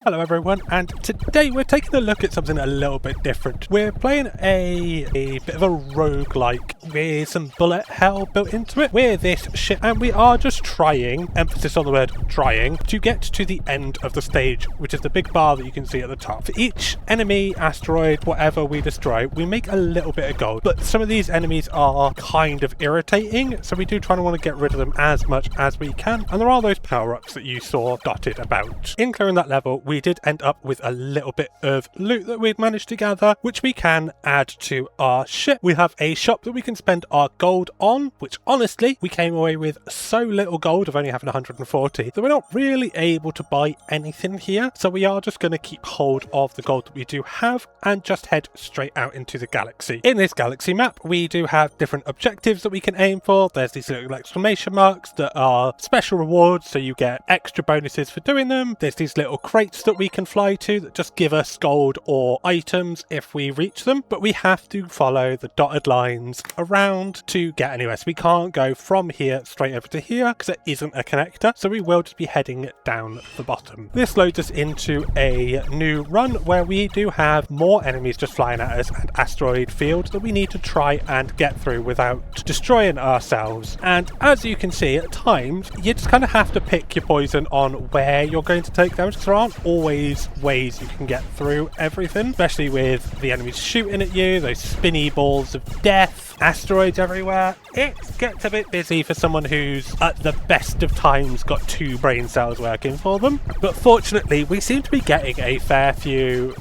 Hello everyone, and today we're taking a look at something a little bit different. We're playing a bit of a roguelike with some bullet hell built into it with this ship, and we are just trying, emphasis on the word trying, to get to the end of the stage, which is the big bar that you can see at the top. For each enemy, asteroid, whatever we destroy, we make a little bit of gold, but some of these enemies are kind of irritating, so we do try to want to get rid of them as much as we can, and there are those power-ups that you saw dotted about. In clearing that level, we did end up with a little bit of loot that we'd managed to gather, which we can add to our ship. We have a shop that we can spend our gold on, which honestly, we came away with so little gold of only having 140 that we're not really able to buy anything here. So we are just going to keep hold of the gold that we do have and just head straight out into the galaxy. In this galaxy map, we do have different objectives that we can aim for. There's these little exclamation marks that are special rewards, so you get extra bonuses for doing them. There's these little crates that we can fly to that just give us gold or items if we reach them, but we have to follow the dotted lines around to get anywhere. So we can't go from here straight over to here because it isn't a connector, so we will just be heading down the bottom. This loads us into a new run where we do have more enemies just flying at us and asteroid fields that we need to try and get through without destroying ourselves. And as you can see, at times you just kind of have to pick your poison on where you're going to take damage, because there aren't always ways you can get through everything, especially with the enemies shooting at you, those spinny balls of death, asteroids everywhere. It gets a bit busy for someone who's at the best of times got 2 brain cells working for them, but fortunately we seem to be getting a fair few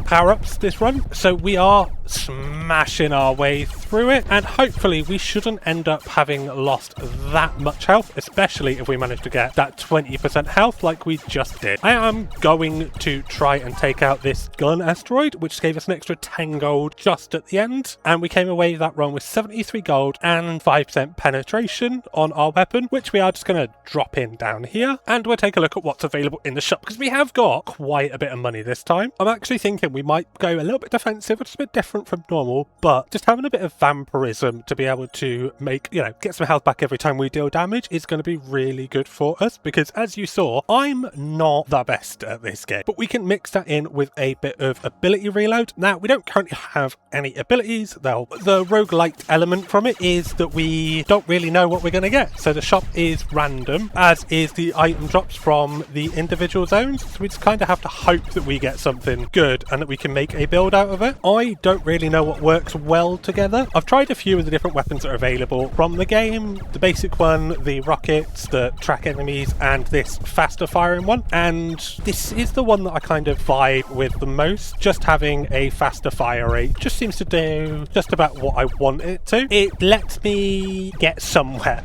power-ups this run, so we are smashing our way through it, and hopefully we shouldn't end up having lost that much health, especially if we manage to get that 20% health like we just did. I am going to try and take out this gun asteroid, which gave us an extra 10 gold just at the end, and we came away that run with 73 gold and 5% penetration on our weapon, which we are just going to drop in down here, and we'll take a look at what's available in the shop, because we have got quite a bit of money this time. I'm actually thinking we might go a little bit defensive, which is a bit different from normal, but just having a bit of vampirism to be able to make, get some health back every time we deal damage is going to be really good for us, because as you saw, I'm not the best at this game, but we can mix that in with a bit of ability reload. Now, we don't currently have any abilities, though. The roguelike element from it is that we don't really know what we're going to get, so the shop is random, as is the item drops from the individual zones, so we just kind of have to hope that we get something good and that we can make a build out of it. I don't really know what works well together. I've tried a few of the different weapons that are available from the game, the basic one, the rockets that track enemies, and this faster firing one, and this is the one that I kind of vibe with the most. Just having a faster fire rate just seems to do just about what I want it to. It lets me get somewhere,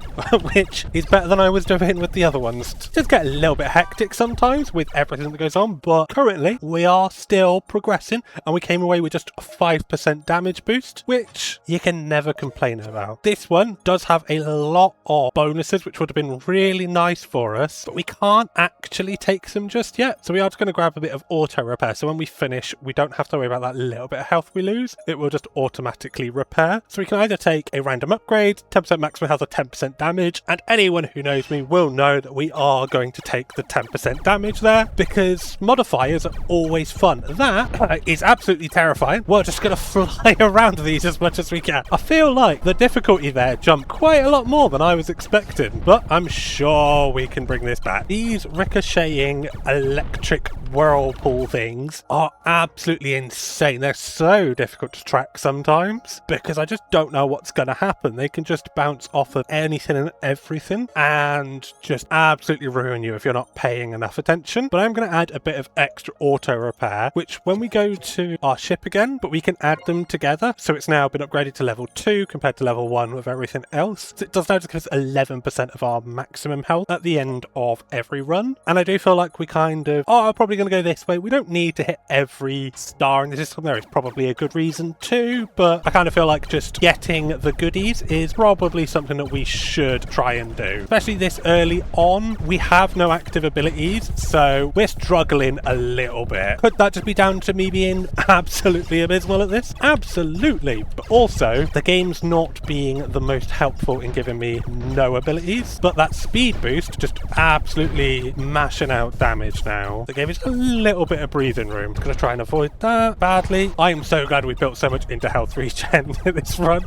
which is better than I was doing with the other ones. It does get a little bit hectic sometimes with everything that goes on, but currently we are still progressing, and we came away with just a 5% damage boost, which you can never complain about. This one does have a lot of bonuses, which would have been really nice for us, but we can't actually take them just yet. So we are just going to grab a bit of auto repair, so when we finish, we don't have to worry about that little bit of health we lose. It will just automatically repair. So we can either take a random upgrade, 10% maximum health or 10% damage, and anyone who knows me will know that we are going to take the 10% damage there, because modifiers are always fun. That is absolutely terrifying. We're just going to fly around these as much as we can. I feel like the difficulty there jumped quite a lot more than I was expecting, but I'm sure we can bring this back. These ricocheting electric whirlpool things are absolutely insane. They're so difficult to track sometimes because I just don't know what's going to happen. They can just bounce off of anything and everything and just absolutely ruin you if you're not paying enough attention. But I'm going to add a bit of extra auto repair, which when we go to our ship again, but we can add them together. So it's now been upgraded to level 2 compared to level 1 with everything else. So it does now just give us 11% of our maximum health at the end of every run. And I do feel like we kind of are probably going to go this way. We don't need to hit every star in the system. There is probably a good reason to, but I kind of feel like just getting the goodies is probably something that we should try and do. Especially this early on, we have no active abilities, so we're struggling a little bit. Could that just be down to me being absolutely abysmal at this? Absolutely. But also, the game's not being the most helpful in giving me no abilities, but that speed boost just absolutely mashing out damage now. The game is a little bit of breathing room. Gonna try and avoid that badly. I am so glad we built so much into health regen in this run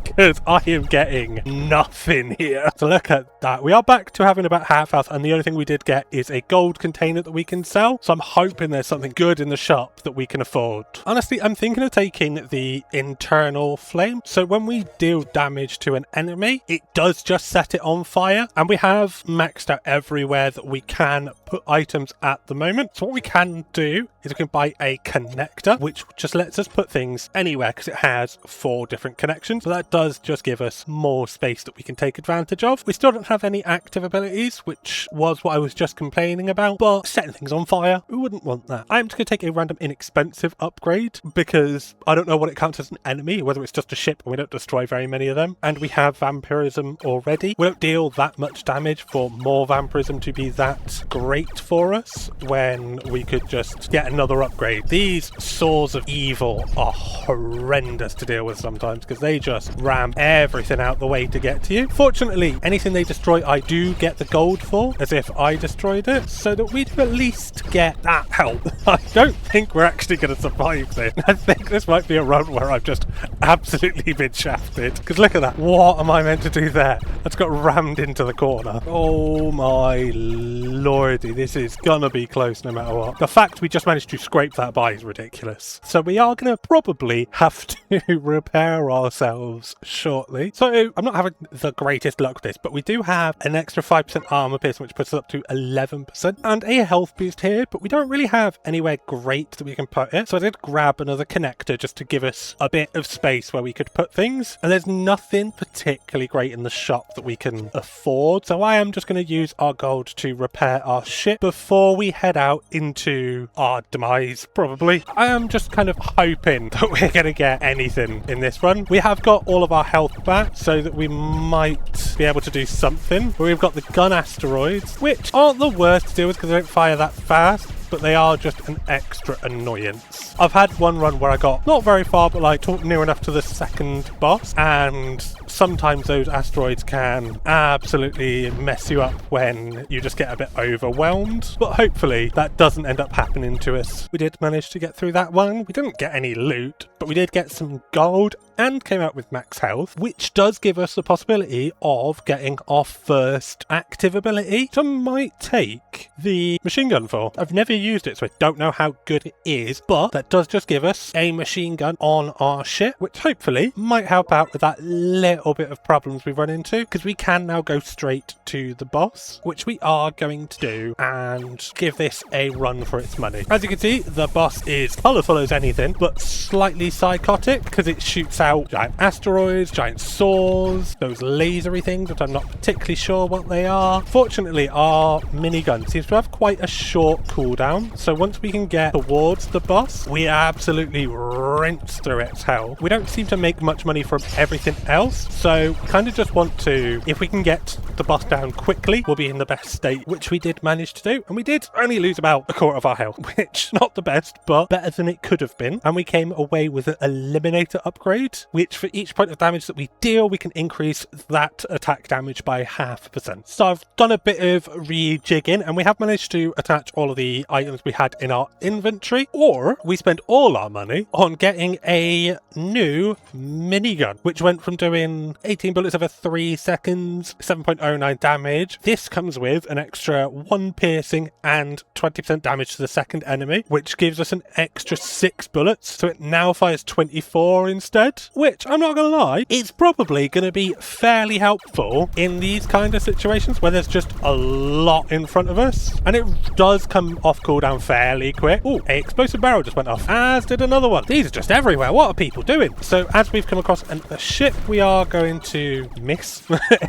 because I am getting nothing here. So look at that. We are back to having about half health, and the only thing we did get is a gold container that we can sell. So I'm hoping there's something good in the shop that we can afford. Honestly, I'm thinking of taking the internal flame. So when we deal damage to an enemy, it does just set it on fire, and we have maxed out everywhere that we can put items at the moment. So what we can do is we can buy a connector, which just lets us put things anywhere because it has 4 different connections. So that does just give us more space that we can take advantage of. We still don't have any active abilities, which was what I was just complaining about, but setting things on fire, we wouldn't want that. I'm just going to take a random inexpensive upgrade because I don't know what it counts as an enemy, whether it's just a ship and we don't destroy very many of them. And we have vampirism already. We don't deal that much damage for more vampirism to be that great for us when we could just get another upgrade. These Swords of Evil are horrendous to deal with sometimes because they just ram everything out the way to get to you. Fortunately, anything they destroy I do get the gold for, as if I destroyed it, so that we do at least get that help. I don't think we're actually going to survive this. I think this might be a run where I've just absolutely been shafted, because look at that. What am I meant to do there? That's got rammed into the corner. Oh my lordy, this is gonna be close no matter what. The fact we just managed to scrape that by is ridiculous. So we are gonna probably have to repair ourselves shortly. So I'm not having the greatest luck with this, but we do have an extra 5% armor piercing, which puts us up to 11%, and a health boost here, but we don't really have anywhere great that we can put it. So I did grab another connector just to give us a bit of space where we could put things, and there's nothing particularly great in the shop that we can afford. So I am just going to use our gold to repair our ship before we head out into our demise, probably. I am just kind of hoping that we're going to get anything in this run. We have got all of our health back so that we might be able to do something. But we've got the gun asteroids, which aren't the worst to deal with because they don't fire that fast, but they are just an extra annoyance. I've had one run where I got not very far, but like near enough to the second boss, and sometimes those asteroids can absolutely mess you up when you just get a bit overwhelmed, but hopefully that doesn't end up happening to us. We did manage to get through that one. We didn't get any loot, but we did get some gold and came out with max health, which does give us the possibility of getting our first active ability, which I might take the machine gun for. I've never used it, so I don't know how good it is, but that does just give us a machine gun on our ship, which hopefully might help out with that little bit of problems we've run into, because we can now go straight to the boss, which we are going to do, and give this a run for its money. As you can see, the boss is colourful as anything, but slightly psychotic, because it shoots out giant asteroids, giant saws, those lasery things, which I'm not particularly sure what they are. Fortunately, our minigun seems to have quite a short cooldown, so once we can get towards the boss, we absolutely rinse through its health. We don't seem to make much money from everything else, so kind of just want to, if we can get the boss down quickly, we'll be in the best state, which we did manage to do, and we did only lose about a quarter of our health, which not the best, but better than it could have been. And we came away with an eliminator upgrade, which for each point of damage that we deal, we can increase that attack damage by 0.5%. So I've done a bit of rejigging, and we have managed to attach all of the items we had in our inventory, or we spent all our money on getting a new minigun, which went from doing 18 bullets over 3 seconds, 7.09 damage. This comes with an extra 1 piercing and 20% damage to the second enemy, which gives us an extra 6 bullets, so it now fires 24 instead, which I'm not gonna lie, it's probably gonna be fairly helpful in these kind of situations where there's just a lot in front of us, and it does come off cooldown fairly quick. Oh, a explosive barrel just went off, as did another one. These are just everywhere. What are people doing? So as we've come across a ship, we are going to miss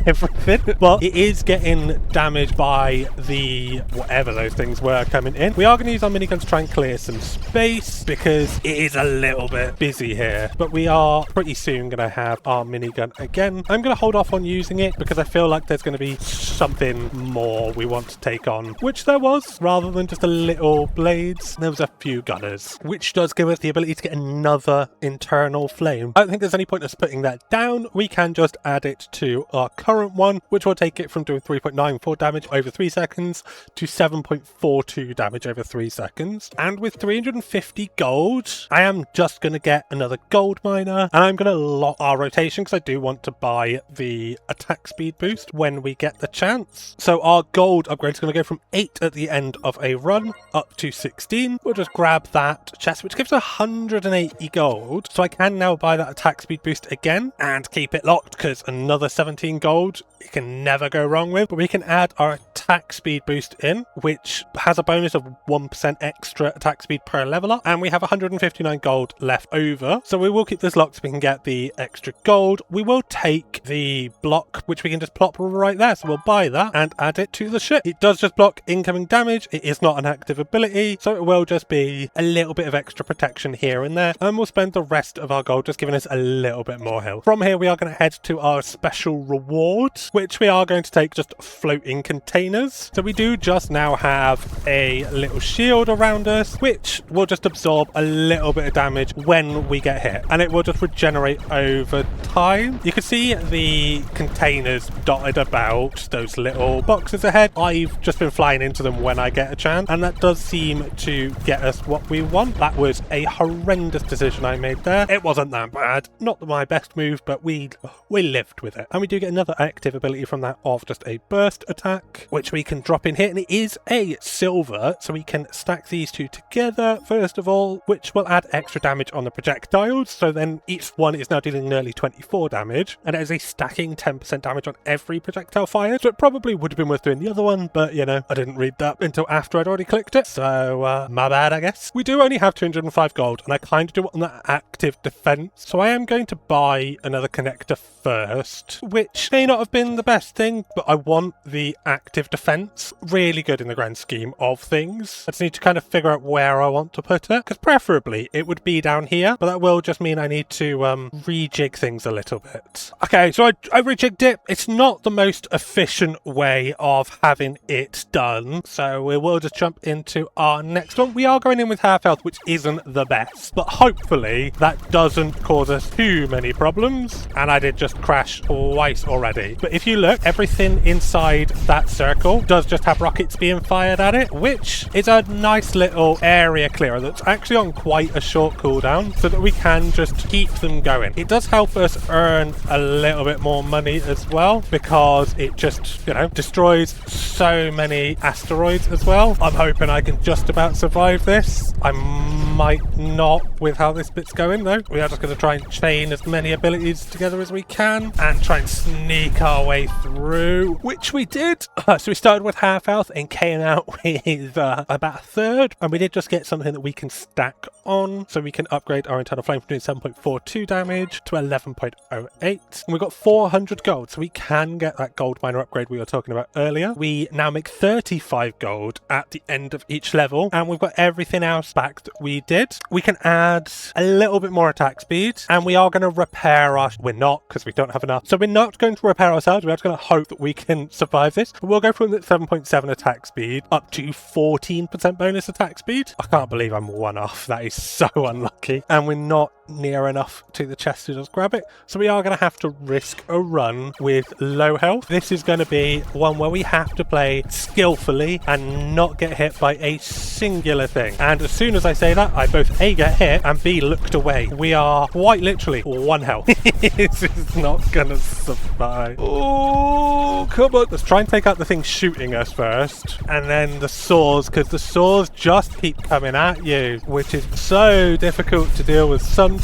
everything, but it is getting damaged by the whatever those things were coming in. We are going to use our minigun to try and clear some space because it is a little bit busy here, but we are pretty soon going to have our minigun again. I'm going to hold off on using it because I feel like there's going to be something more we want to take on, which there was, rather than just a little blades. There was a few gunners, which does give us the ability to get another internal flame. I don't think there's any point us putting that down. We can just add it to our current one, which will take it from doing 3.94 damage over 3 seconds to 7.42 damage over 3 seconds. And with 350 gold, I am just going to get another gold miner, and I'm going to lock our rotation because I do want to buy the attack speed boost when we get the chance. So our gold upgrade is going to go from 8 at the end of a run up to 16. We'll just grab that chest, which gives 180 gold. So I can now buy that attack speed boost again and keep it locked because another 17 gold you can never go wrong with. But we can add our attack speed boost in, which has a bonus of 1% extra attack speed per level up, and we have 159 gold left over. So we will keep this locked so we can get the extra gold. We will take the block, which we can just plop right there. So we'll buy that and add it to the ship. It does just block incoming damage. It is not an active ability, so it will just be a little bit of extra protection here and there, and we'll spend the rest of our gold just giving us a little bit more health. From here we are going to head to our special reward, which we are going to take just floating containers. So we do just now have a little shield around us, which will just absorb a little bit of damage when we get hit, and it will just regenerate over time. You can see the containers dotted about those little boxes ahead. I've just been flying into them when I get a chance, and that does seem to get us what we want. That was a horrendous decision I made there. It wasn't that bad. Not my best move, but we lived with it. And we do get another active ability from that of just a burst attack, which we can drop in here, and it is a silver, so we can stack these two together first of all, which will add extra damage on the projectiles. So then each one is now dealing nearly 24 damage, and it is a stacking 10% damage on every projectile fired. So it probably would have been worth doing the other one, but you know, I didn't read that until after I'd already clicked it, so my bad, I guess. We do only have 205 gold, and I kind of do want that active defense, so I am going to buy another connector first, which may not have been the best thing, but I want the active defense. Really good in the grand scheme of things. I just need to kind of figure out where I want to put it, because preferably it would be down here, but that will just mean I need to rejig things a little bit. Okay, so I rejigged it. It's not the most efficient way of having it done, so we will just jump into our next one. We are going in with half health, which isn't the best, but hopefully that doesn't cause us too many problems. And I did just crash twice already. But if you look, everything inside that circle does just have rockets being fired at it, which is a nice little area clearer that's actually on quite a short cooldown, so that we can just keep them going. It does help us earn a little bit more money as well, because it just, you know, destroys so many asteroids as well. I'm hoping I can just about survive this. I might not with how this bit's going though. We are just going to try and chain as many abilities together as we can and try and sneak our way through, which we did. So we started with half health and came out with about a third, and we did just get something that we can stack on, so we can upgrade our internal flame from doing 7.42 damage to 11.08. And we got 400 gold, so we can get that gold miner upgrade we were talking about earlier. We now make 35 gold at the end of each level, and we've got everything else back that we did. We can add a little bit more attack speed, and we are going to repair our... We're not, because we don't have enough. So we're not going to repair ourselves. We're just going to hope that we can survive this. But we'll go from that 7.7 attack speed up to 14% bonus attack speed. I can't believe I'm one off. That is so unlucky. And we're not near enough to the chest to just grab it. So we are going to have to risk a run with low health. This is going to be one where we have to play skillfully and not get hit by a singular thing. And as soon as I say that, I both A, get hit, and B, looked away. We are quite literally one health. This is not going to survive. Oh, come on. Let's try and take out the thing shooting us first. And then the saws, because the saws just keep coming at you, which is so difficult to deal with sometimes.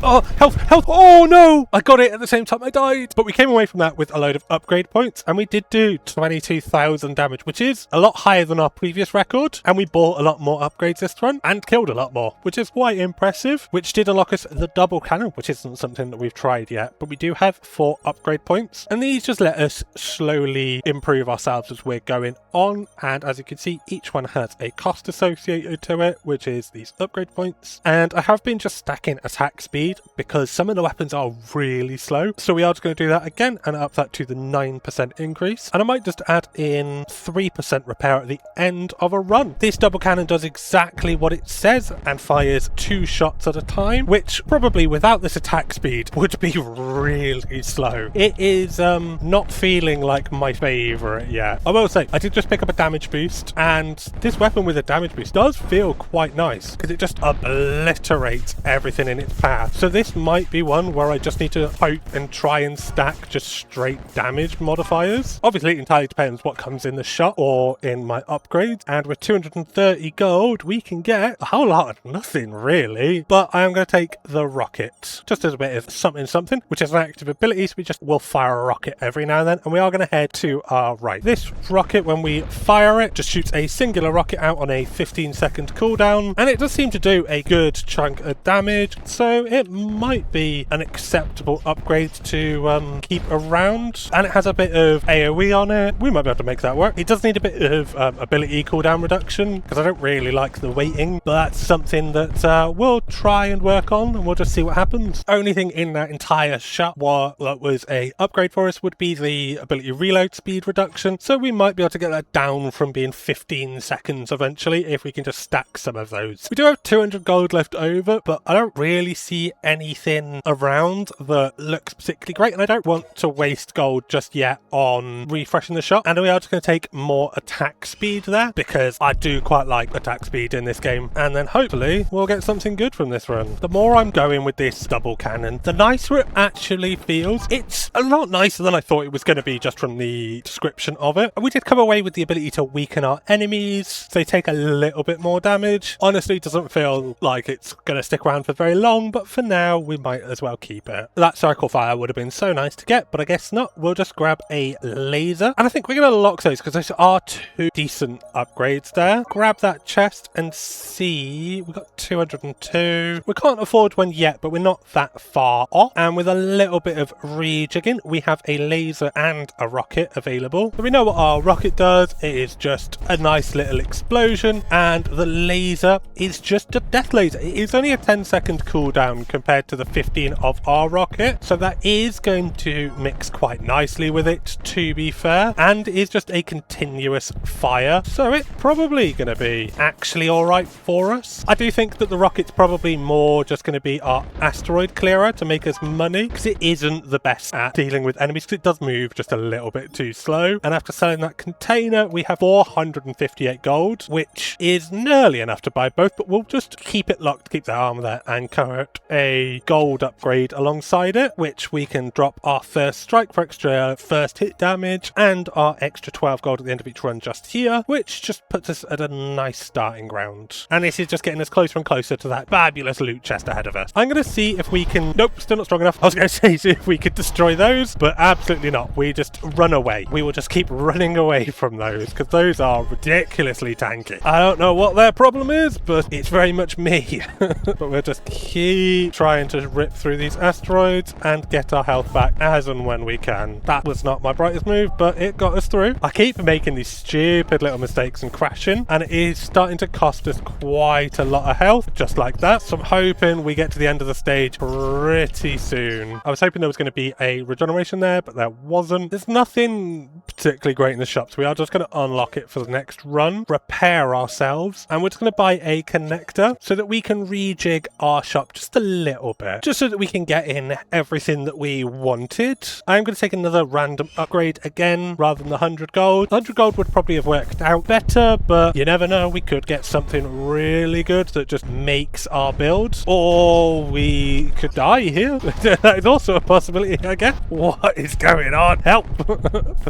Oh, health. Oh no, I got it at the same time I died. But we came away from that with a load of upgrade points, and we did do 22,000 damage, which is a lot higher than our previous record. And we bought a lot more upgrades this run and killed a lot more, which is quite impressive, which did unlock us the double cannon, which isn't something that we've tried yet, but we do have 4 upgrade points, and these just let us slowly improve ourselves as we're going on. And as you can see, each one has a cost associated to it, which is these upgrade points. And I have been just stacking attack speed because some of the weapons are really slow, so we are just going to do that again and up that to the 9% increase. And I might just add in 3% repair at the end of a run. This double cannon does exactly what it says and fires 2 shots at a time, which probably without this attack speed would be really slow. It is not feeling like my favourite yet. I will say, I did just pick up a damage boost, and this weapon with a damage boost does feel quite nice because it just obliterates everything in its path. So this might be one where I just need to hope and try and stack just straight damage modifiers. Obviously it entirely depends what comes in the shop or in my upgrades, and with 230 gold we can get a whole lot of nothing really. But I am going to take the rocket just as a bit of something, which is an active ability, so we just will fire a rocket every now and then, and we are going to head to our right. This rocket, when we fire it, just shoots a singular rocket out on a 15-second cooldown, and it does seem to do a good chunk of damage, so it might be an acceptable upgrade to keep around. And it has a bit of AoE on it. We might be able to make that work. It does need a bit of ability cooldown reduction because I don't really like the waiting, but that's something that we'll try and work on, and we'll just see what happens. Only thing in that entire shot that was a upgrade for us would be the ability reload speed reduction, so we might be able to get that down from being 15 seconds eventually if we can just stack some of those. We do have 200 gold left over, but I don't really see anything around that looks particularly great, and I don't want to waste gold just yet on refreshing the shop. And we are just going to take more attack speed there because I do quite like attack speed in this game, and then hopefully we'll get something good from this run. The more I'm going with this double cannon, the nicer it actually feels. It's a lot nicer than I thought it was going to be just from the description of it. We did come away with the ability to weaken our enemies, so they take a little bit more damage. Honestly, it doesn't feel like it's going to stick around for very long, but for now we might as well keep it. That circle fire would have been so nice to get, but I guess not. We'll just grab a laser, and I think we're going to lock those because those are 2 decent upgrades there. Grab that chest and see. We got 202. We can't afford one yet, but we're not that far off, and with a little bit of rejigging we have a laser and a rocket available. So we know what our rocket does. It is just a nice little explosion, and the laser is just a death laser. It is only a 10-second cooldown compared to the 15 of our rocket, so that is going to mix quite nicely with it, to be fair, and is just a continuous fire, so it's probably going to be actually alright for us. I do think that the rocket's probably more just going to be our asteroid clearer to make us money, because it isn't the best at dealing with enemies because it does move just a little bit too slow. And after selling that container we have 458 gold, which is nearly enough to buy both, but we'll just keep it locked, keep the armor there, and convert a gold upgrade alongside it, which we can drop our first strike for extra first hit damage and our extra 12 gold at the end of each run just here, which just puts us at a nice starting ground. And this is just getting us closer and closer to that fabulous loot chest ahead of us. I'm going to see if we can... Nope, still not strong enough. I was going to say see if we could destroy those, but absolutely not. We just run away. We will just keep running away from those because those are ridiculously tanky. I don't know what their problem is, but it's very much me. But we'll just keep trying to rip through these asteroids and get our health back as and when we can. That was not my brightest move, but it got us through. I keep making these stupid little mistakes and crashing, and it is starting to cost us quite a lot of health, just like that. So I'm hoping we get to the end of the stage pretty soon. I was hoping there was going to be a regeneration there, but there wasn't. There's nothing particularly great in the shops. We are just going to unlock it for the next run, repair ourselves, and we're just going to buy a connector so that we can rejig our shop just a little bit, just so that we can get in everything that we wanted. I'm going to take another random upgrade again rather than the 100 gold. 100 gold would probably have worked out better, but you never know. We could get something really good that just makes our build, or we could die here. That is also a possibility, I guess. What is going on? Help!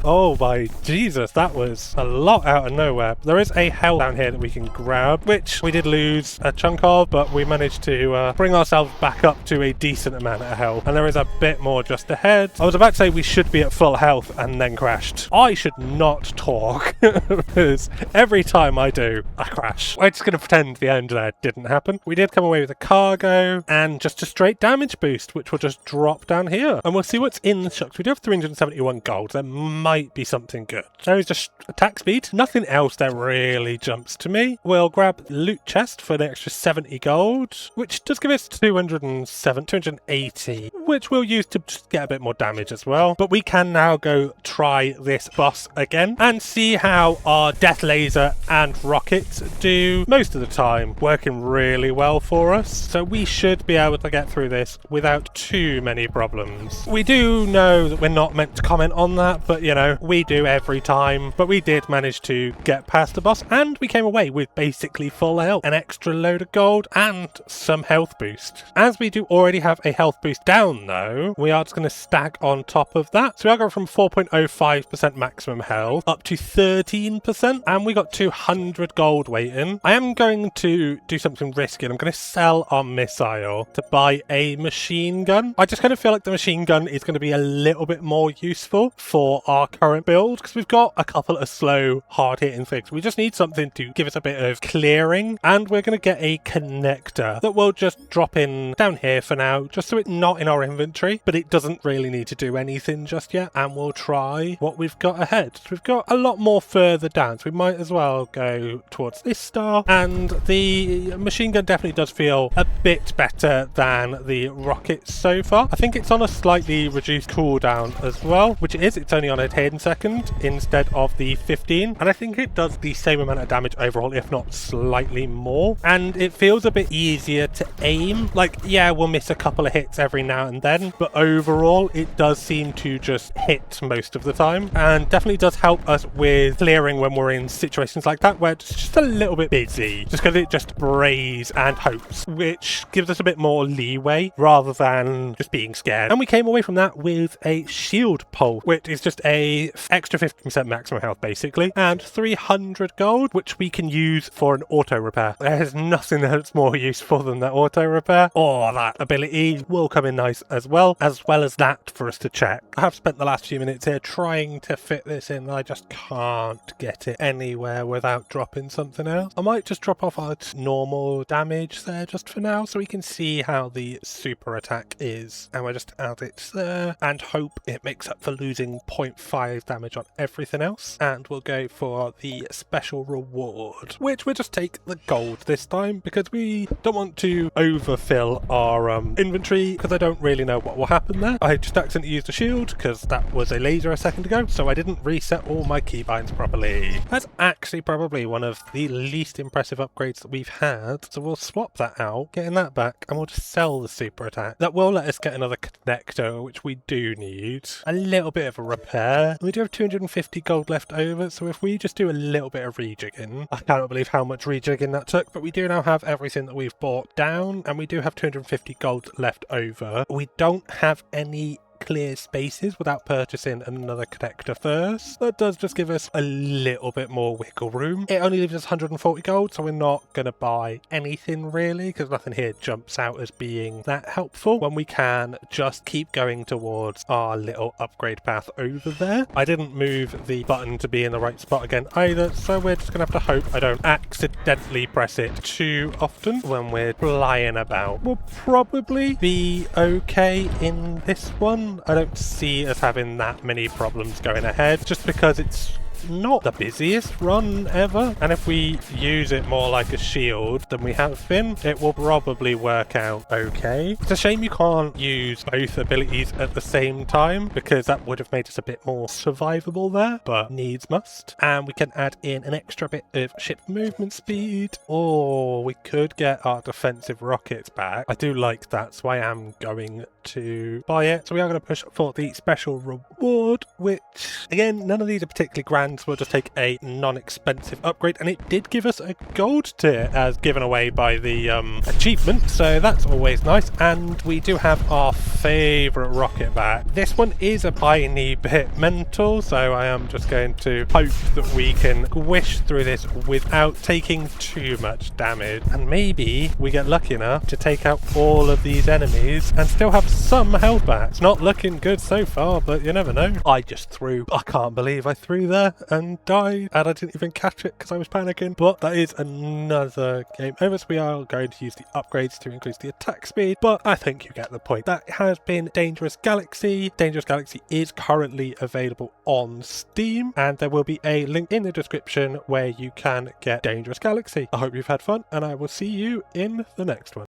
Oh my Jesus, that was a lot out of nowhere. There is a hell down here that we can grab, which we did lose a chunk of, but we managed to bring ourselves back up to a decent amount of health. And there is a bit more just ahead. I was about to say we should be at full health and then crashed. I should not talk because every time I do, I crash. I'm just going to pretend the and that didn't happen. We did come away with a cargo and just a straight damage boost, which will just drop down here. And we'll see what's in the shocks. We do have 371 gold. There might be something good. There is just attack speed. Nothing else that really jumps to me. We'll grab the loot chest for an extra 70 gold, which does give us 280, which we'll use to just get a bit more damage as well. But we can now go try this boss again and see how our death laser and rockets do most of the time, working really well for us. So we should be able to get through this without too many problems. We do know that we're not meant to comment on that, but you know, we do every time. But we did manage to get past the boss, and we came away with basically full health, an extra load of gold and some health boost. As we do already have a health boost down though, we are just going to stack on top of that. So we are going from 4.05% maximum health up to 13%, and we got 200 gold waiting. I am going to do something risky, and I'm going to sell our missile to buy a machine gun. I just kind of feel like the machine gun is going to be a little bit more useful for our current build, because we've got a couple of slow, hard-hitting things. We just need something to give us a bit of clearing, and we're going to get a connector that will just drop in down here for now, just so it's not in our inventory, but it doesn't really need to do anything just yet. And we'll try what we've got ahead. So we've got a lot more further down, so we might as well go towards this star, and the machine gun definitely does feel a bit better than the rockets so far. I think it's on a slightly reduced cooldown as well, which it is. It's only on a 10 second instead of the 15, and I think it does the same amount of damage overall, if not slightly more, and it feels a bit easier to aim. Like, yeah, we'll miss a couple of hits every now and then, but overall it does seem to just hit most of the time, and definitely does help us with clearing when we're in situations like that where it's just a little bit busy, just because it just prays and hopes, which gives us a bit more leeway rather than just being scared. And we came away from that with a shield pulse, which is just a extra 50% maximum health basically, and 300 gold, which we can use for an auto repair. There's nothing that's more useful than that auto repair, or that ability will come in nice as well as that for us to check. I have spent the last few minutes here trying to fit this in, and I just can't get it anywhere without dropping something else. I might just drop off our normal damage there just for now, so we can see how the super attack is, and we'll just add it there and hope it makes up for losing 0.5 damage on everything else. And we'll go for the special reward, which we'll just take the gold this time, because we don't want to overfill our inventory, because I don't really know what will happen there. I just accidentally used a shield because that was a laser a second ago, so I didn't reset all my keybinds properly. That's actually probably one of the least impressive upgrades that we've had, so we'll swap that out, getting that back, and we'll just sell the super attack. That will let us get another connector, which we do need. A little bit of a repair. We do have 250 gold left over, so if we just do a little bit of rejigging, I cannot believe how much rejigging that took, but we do now have everything that we've bought down, and we do have 250 gold left over. We don't have any clear spaces without purchasing another connector first. That does just give us a little bit more wiggle room. It only leaves us 140 gold, so we're not going to buy anything really, because nothing here jumps out as being that helpful when we can just keep going towards our little upgrade path over there. I didn't move the button to be in the right spot again either, so we're just going to have to hope I don't accidentally press it too often when we're flying about. We'll probably be okay in this one. I don't see us having that many problems going ahead, just because it's not the busiest run ever, and if we use it more like a shield than we have been, it will probably work out okay. It's a shame you can't use both abilities at the same time, because that would have made us a bit more survivable there, but needs must. And we can add in an extra bit of ship movement speed, or we could get our defensive rockets back. I do like that, so I am going to buy it. So we are going to push for the special reward, which again, none of these are particularly grand. We'll just take a non-expensive upgrade, and it did give us a gold tier as given away by the achievement, so that's always nice. And we do have our favourite rocket back. This one is a tiny bit mental, so I am just going to hope that we can squish through this without taking too much damage, and maybe we get lucky enough to take out all of these enemies and still have some health back. It's not looking good so far, but you never know. I can't believe I threw there. and died, and I didn't even catch it because I was panicking. But that is another game over, so we are going to use the upgrades to increase the attack speed, but I think you get the point. That has been Dangerous Galaxy. Dangerous Galaxy is currently available on Steam, and there will be a link in the description where you can get Dangerous Galaxy. I hope you've had fun, and I will see you in the next one.